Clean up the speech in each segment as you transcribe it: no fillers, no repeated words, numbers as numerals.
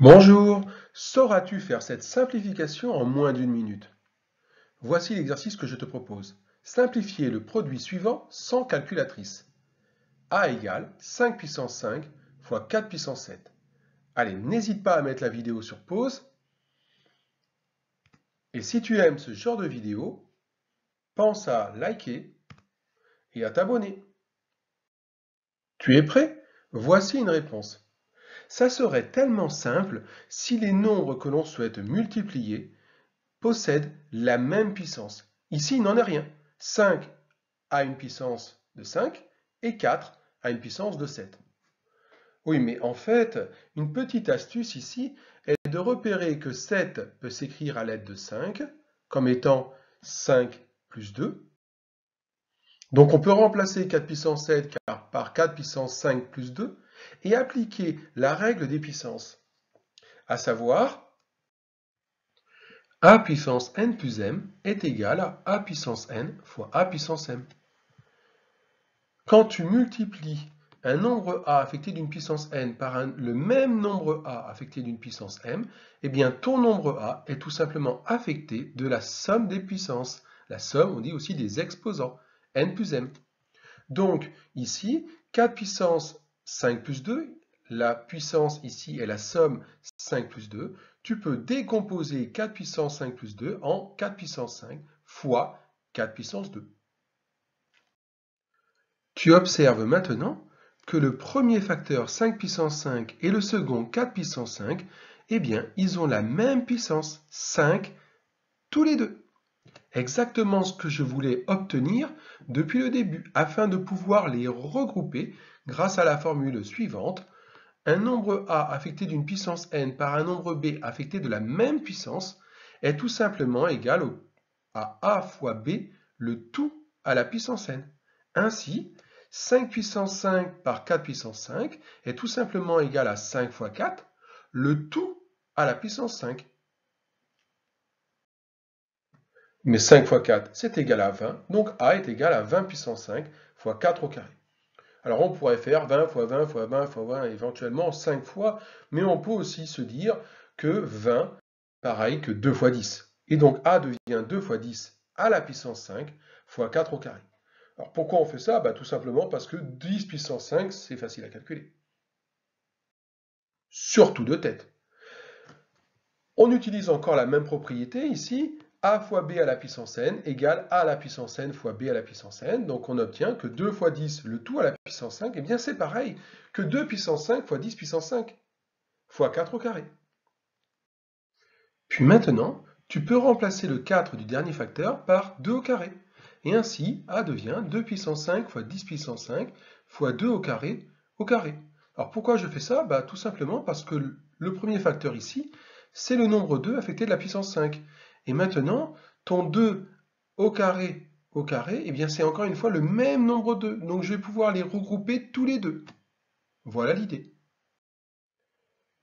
Bonjour, sauras-tu faire cette simplification en moins d'une minute? Voici l'exercice que je te propose. Simplifier le produit suivant sans calculatrice. A égale 5 puissance 5 fois 4 puissance 7. Allez, n'hésite pas à mettre la vidéo sur pause. Et si tu aimes ce genre de vidéo, pense à liker et à t'abonner. Tu es prêt? Voici une réponse. Ça serait tellement simple si les nombres que l'on souhaite multiplier possèdent la même puissance. Ici, il n'en est rien. 5 a une puissance de 5 et 4 a une puissance de 7. Oui, mais en fait, une petite astuce ici est de repérer que 7 peut s'écrire à l'aide de 5 comme étant 5 plus 2. Donc on peut remplacer 4 puissance 7 par 4 puissance 5 plus 2 et appliquer la règle des puissances, à savoir a puissance n plus m est égal à a puissance n fois a puissance m. Quand tu multiplies un nombre a affecté d'une puissance n par le même nombre a affecté d'une puissance m, eh bien ton nombre a est tout simplement affecté de la somme des puissances. La somme, on dit aussi des exposants, n plus m. Donc ici, 4 puissance 5 plus 2, la puissance ici est la somme 5 plus 2. Tu peux décomposer 4 puissance 5 plus 2 en 4 puissance 5 fois 4 puissance 2. Tu observes maintenant que le premier facteur 5 puissance 5 et le second 4 puissance 5, eh bien, ils ont la même puissance, 5, tous les deux. Exactement ce que je voulais obtenir depuis le début, afin de pouvoir les regrouper grâce à la formule suivante. Un nombre a affecté d'une puissance n par un nombre b affecté de la même puissance est tout simplement égal à a fois b, le tout à la puissance n. Ainsi, 5 puissance 5 par 4 puissance 5 est tout simplement égal à 5 fois 4, le tout à la puissance 5. Mais 5 fois 4, c'est égal à 20, donc a est égal à 20 puissance 5 fois 4 au carré. Alors on pourrait faire 20 fois 20 fois 20 fois 20, éventuellement 5 fois, mais on peut aussi se dire que 20, pareil que 2 fois 10. Et donc a devient 2 fois 10 à la puissance 5 fois 4 au carré. Alors pourquoi on fait ça? Tout simplement parce que 10 puissance 5, c'est facile à calculer. Surtout de tête. On utilise encore la même propriété ici, a fois b à la puissance n égale a à la puissance n fois b à la puissance n. Donc on obtient que 2 fois 10, le tout à la puissance 5, eh bien c'est pareil que 2 puissance 5 fois 10 puissance 5 fois 4 au carré. Puis maintenant, tu peux remplacer le 4 du dernier facteur par 2 au carré. Et ainsi, a devient 2 puissance 5 fois 10 puissance 5 fois 2 au carré au carré. Alors pourquoi je fais ça? Tout simplement parce que le premier facteur ici, c'est le nombre 2 affecté de la puissance 5. Et maintenant, ton 2 au carré, eh bien c'est encore une fois le même nombre 2. Donc je vais pouvoir les regrouper tous les deux. Voilà l'idée.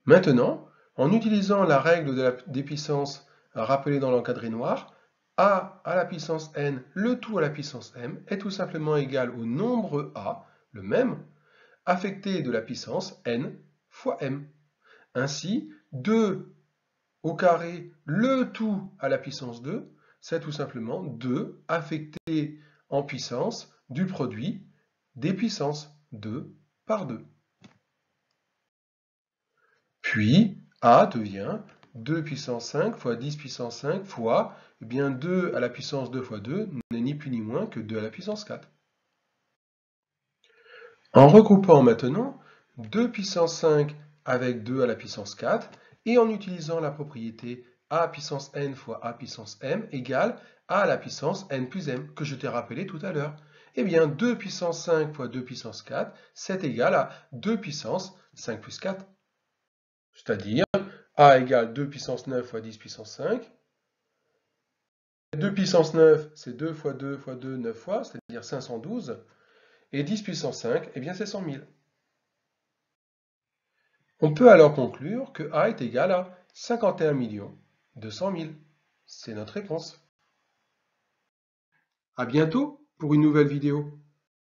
Maintenant, en utilisant la règle des puissances rappelée dans l'encadré noir, a à la puissance n, le tout à la puissance m, est tout simplement égal au nombre a, le même, affecté de la puissance n fois m. Ainsi, 2 au carré, le tout à la puissance 2, c'est tout simplement 2 affecté en puissance du produit des puissances 2 par 2. Puis, a devient 2 puissance 5 fois 10 puissance 5 fois, eh bien 2 à la puissance 2 fois 2 n'est ni plus ni moins que 2 à la puissance 4. En regroupant maintenant 2 puissance 5 avec 2 à la puissance 4 et en utilisant la propriété a puissance n fois a puissance m égale a à la puissance n plus m que je t'ai rappelé tout à l'heure. Eh bien 2 puissance 5 fois 2 puissance 4, c'est égal à 2 puissance 5 plus 4. C'est-à-dire a égale 2 puissance 9 fois 10 puissance 5. 2 puissance 9, c'est 2 fois 2 fois 2, 9 fois, c'est-à-dire 512. Et 10 puissance 5, eh bien c'est 100 000. On peut alors conclure que A est égal à 51 200 000. C'est notre réponse. À bientôt pour une nouvelle vidéo.